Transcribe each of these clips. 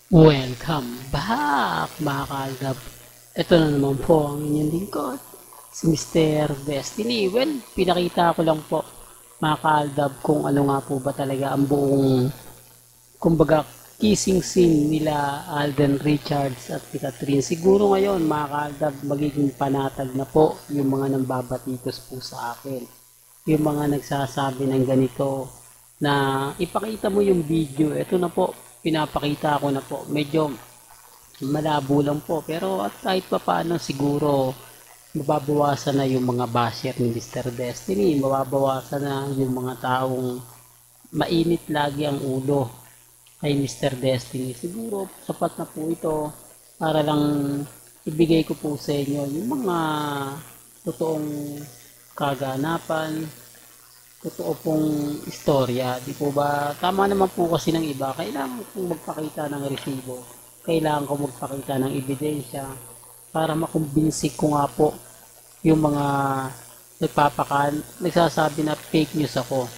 Welcome back mga kaaldab. Ito na naman po ang inyong lingkod, si Mr. Destiny. Well, pinakita ko lang po mga kaaldab kung ano nga po ba talaga ang buong, kumbaga, kissing scene nila Alden Richards at ni Catherine. Siguro ngayon mga kaaldab magiging panatag na po yung mga nambabatikos po sa akin. Yung mga nagsasabi ng ganito na ipakita mo yung video. Ito na po, pinapakita ko na po. Medyo malabo lang po. Pero at kahit pa paano siguro mababawasan na yung mga basher ni Mr. Destiny. Mababawasan na yung mga taong mainit lagi ang ulo kay Mr. Destiny. Siguro sapat na po ito para lang ibigay ko po sa inyo yung mga totoong kaganapan, totoo pong istorya. Di po ba? Tama naman po kasi ng iba. Kailangan kong magpakita ng resibo. Kailangan ko magpakita ng ebidensya para makumbinsi ko nga po yung mga nagsasabi na fake news ako.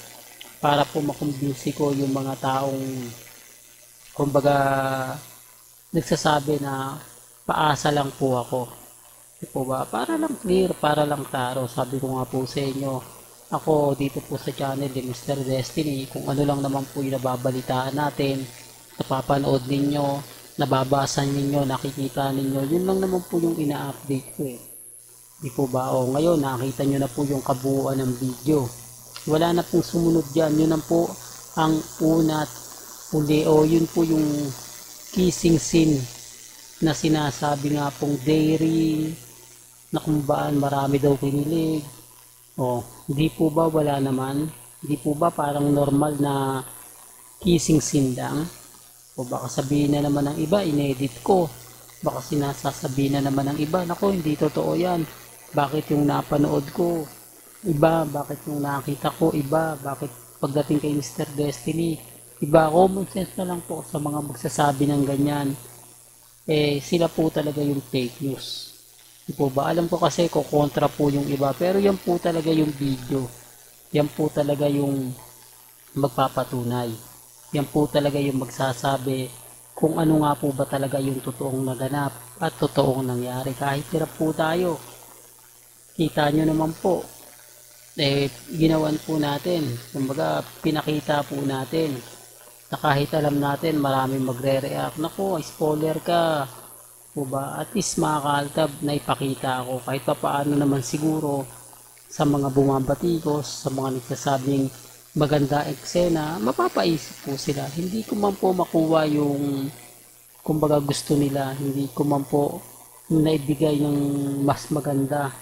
Para po makumbinsi ko yung mga taong kumbaga nagsasabi na paasa lang po ako. Di po ba? Para lang clear, para lang taro. Sabi ko nga po sa inyo, ako dito po sa channel ni Mr. Destiny, kung ano lang naman po yung nababalitaan natin, napapanood ninyo, nababasa ninyo, nakikita ninyo, yun lang naman po yung ina-update ko eh. Di po ba? O ngayon, nakita nyo na po yung kabuuan ng video. Wala na pong sumunod dyan. Yun lang po ang una at uli. O yun po yung kissing scene na sinasabi nga pong dairy na kung baan marami daw kinilig. O, di po ba wala naman? Di po ba parang normal na kissing scene lang? O baka sabihin na naman ng iba, inedit ko. Baka sinasasabihin na naman ng iba, nako hindi totoo yan. Bakit yung napanood ko iba? Bakit yung nakita ko iba? Bakit pagdating kay Mr. Destiny iba? Common sense na lang po sa mga magsasabi ng ganyan. Eh, sila po talaga yung fake news. Di po ba? Alam ko kasi kontra po yung iba. Pero yan po talaga yung video. Yan po talaga yung magpapatunay. Yan po talaga yung magsasabi kung ano nga po ba talaga yung totoong naganap at totoong nangyari. Kahit hirap po tayo. Kita nyo naman po. Ginawan po natin. Kumbaga, pinakita po natin na kahit alam natin maraming magre-react. Naku, spoiler ka. Po ba? At least mga kaaltab na ipakita ako kahit pa paano naman siguro sa mga bumabatikos, sa mga nagsasabing maganda eksena, mapapaisip po sila. Hindi ko man po makuha yung kumbaga gusto nila, hindi ko man po naibigay ng mas maganda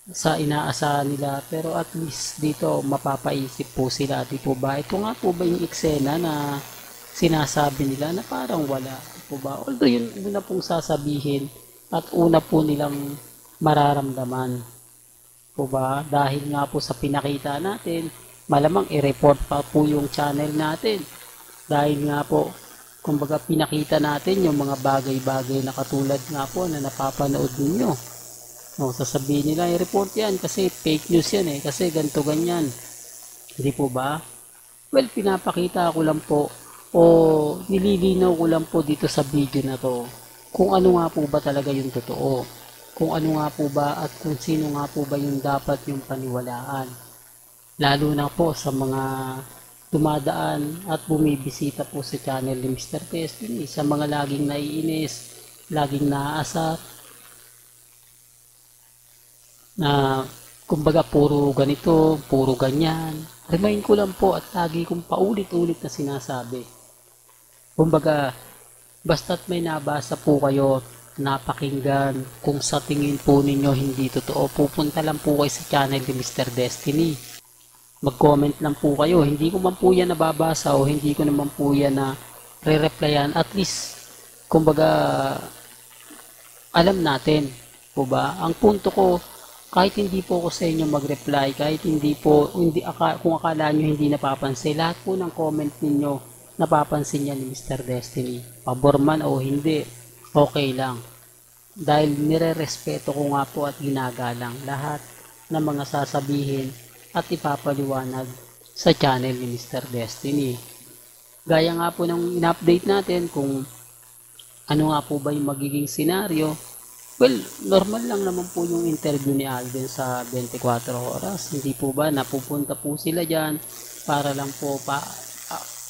sa inaasahan nila, pero at least dito mapapaisip po sila. Di po ba? Ito nga po ba yung eksena na sinasabi nila na parang wala po ba? Although yun una pong sasabihin at una po nilang mararamdaman po ba? Dahil nga po sa pinakita natin, malamang i-report pa po yung channel natin. Dahil nga po, kumbaga pinakita natin yung mga bagay-bagay na katulad nga po na napapanood ninyo. O, sasabihin nila, i-report yan kasi fake news yan eh. Kasi ganto ganyan. Hindi po ba? Well, pinapakita ko lang po o nililinaw ko lang po dito sa video na to kung ano nga po ba talaga yung totoo, kung ano nga po ba at kung sino nga po ba yung dapat yung paniwalaan, lalo na po sa mga dumadaan at bumibisita po sa channel ni Mr. Destiny, sa mga laging naiinis, laging naaasar na kumbaga puro ganito, puro ganyan. Remind ko lang po at lagi kong paulit-ulit na sinasabi. Kumbaga, basta't may nabasa po kayo, napakinggan, kung sa tingin po ninyo hindi totoo, pupunta lang po kayo sa channel ni Mr. Destiny. Mag-comment lang po kayo. Hindi ko man po yan nababasa o hindi ko naman po yan na re-replyan. At least, kumbaga, alam natin. Po ba? Ang punto ko, kahit hindi po ako sa inyo mag-reply, kahit hindi po, kung akala nyo hindi napapansin, lahat po ng comment ninyo, napapansin niya ni Mr. Destiny. Pabor man o hindi, okay lang. Dahil nire-respeto ko nga po at ginagalang lahat ng mga sasabihin at ipapaliwanag sa channel ni Mr. Destiny. Gaya nga po ng in-update natin kung ano nga po ba yung magiging senaryo. Well, normal lang naman po yung interview ni Alden sa 24 oras. Hindi po ba napupunta po sila dyan para lang po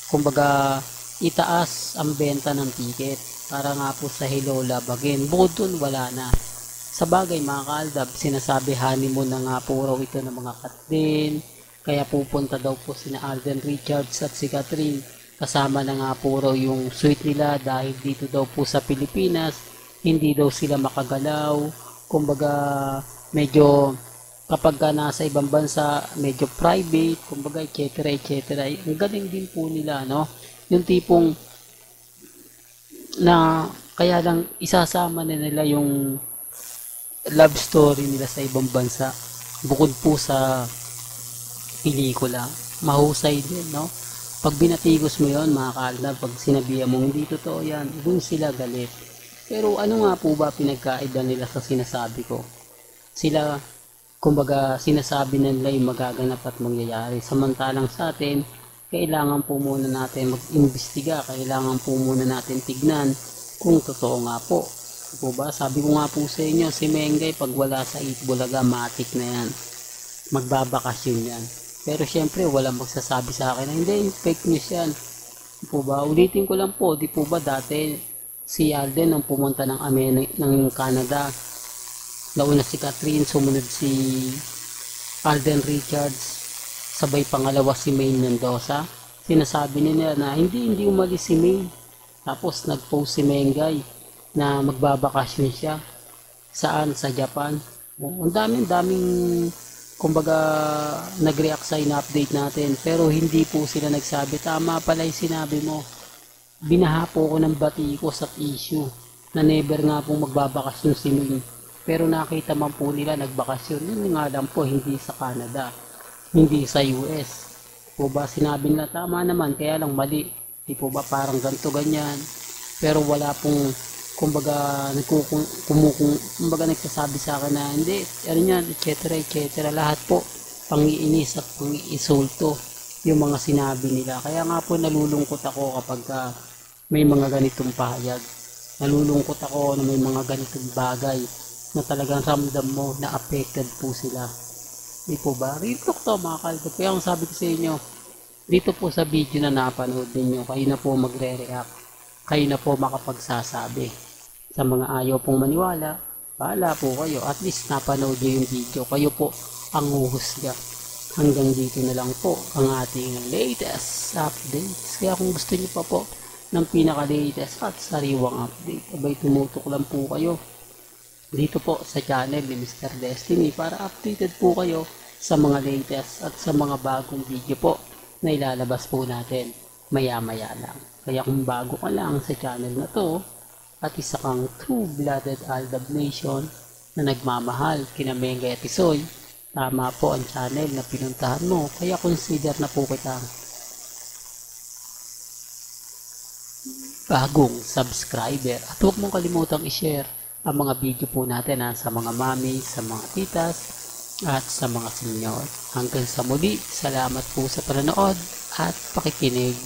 kumbaga itaas ang benta ng ticket para nga po sa Hello Love Again. Bukod dun, wala na. Sa bagay mga kaaldab, sinasabi honeymoon na nga po raw ito ng mga kat din. Kaya pupunta daw po sina Alden Richards at si Catherine. Kasama na nga po raw yung suite nila dahil dito daw po sa Pilipinas hindi daw sila makagalaw. Kumbaga medyo kapag ka nasa ibang bansa medyo private, kumbaga etc. Ang galing din po nila, no? Yung tipong na kaya lang isasama na nila yung love story nila sa ibang bansa bukod po sa pelikula. Mahusay din, no? Pag binatigos mo yon mga kaalab, pag sinabihan mo hindi totoo yan, dun sila galit. Pero ano nga po ba pinagkaiba nila sa sinasabi ko? Sila, kumbaga, sinasabi na nila yung magaganap at mangyayari. Samantalang sa atin, kailangan po muna natin mag-imbestiga, kailangan po muna natin tignan kung totoo nga po. Po ba? Sabi ko nga po sa inyo, si Mengay pag wala sa Itbulaga, matik na yan. Magbabakasyon yan. Pero syempre, walang magsasabi sa akin na hindi, fake news yan. Po ba? Ulitin ko lang po, di po ba dati si Alden nang pumunta ng Canada. Nauna si Catherine, sumunod si Alden Richards, sabay pangalawa si Maine Mendoza. Sinasabi nila na hindi umalis si Maine. Tapos nag-post si Mengay na magbabakasyon siya. Saan? Sa Japan. Ang daming kumbaga nag-react sa in-update natin. Pero hindi po sila nagsabi. Tama pala yung sinabi mo. Binaha po ko ng batikos at issue na never nga pong magbabakasyon si Ming. Pero nakita man po nila nagbakasyon. Yun nga lang po, hindi sa Canada. Hindi sa US. Po ba sinabi nila tama naman, kaya lang mali. Di po ba parang ganito ganyan. Pero wala pong kumbaga kumbaga nagsasabi sa akin na hindi, ano yan, etc. Lahat po pangiinis at pangiinsulto yung mga sinabi nila. Kaya nga po nalulungkot ako kapag may mga ganitong pahayag. Nalulungkot ako na may mga ganitong bagay na talagang ramdam mo na affected po sila. Di po ba? Real talk to mga kaldo. Kaya ang sabi ko sa inyo, dito po sa video na napanood ninyo, kayo na po magre-react. Kayo na po makapagsasabi. Sa mga ayaw pong maniwala, bahala po kayo. At least napanood nyo yung video. Kayo po ang huhusga. Hanggang dito na lang po ang ating latest updates. Kaya kung gusto niyo pa po ng pinaka-latest at sariwang update, abay tumutok lang po kayo dito po sa channel ni Mr. Destiny para updated po kayo sa mga latest at sa mga bagong video po na ilalabas po natin maya-maya lang. Kaya kung bago ka lang sa channel na to at isa kang true-blooded Aldab Nation na nagmamahal kina Mengay at Isoy, tama po ang channel na pinuntahan mo, kaya consider na po kita bagong subscriber. At huwag mong kalimutang i-share ang mga video po natin sa mga mami, sa mga titas, at sa mga senyor. Hanggang sa muli, salamat po sa panonood at pakikinig.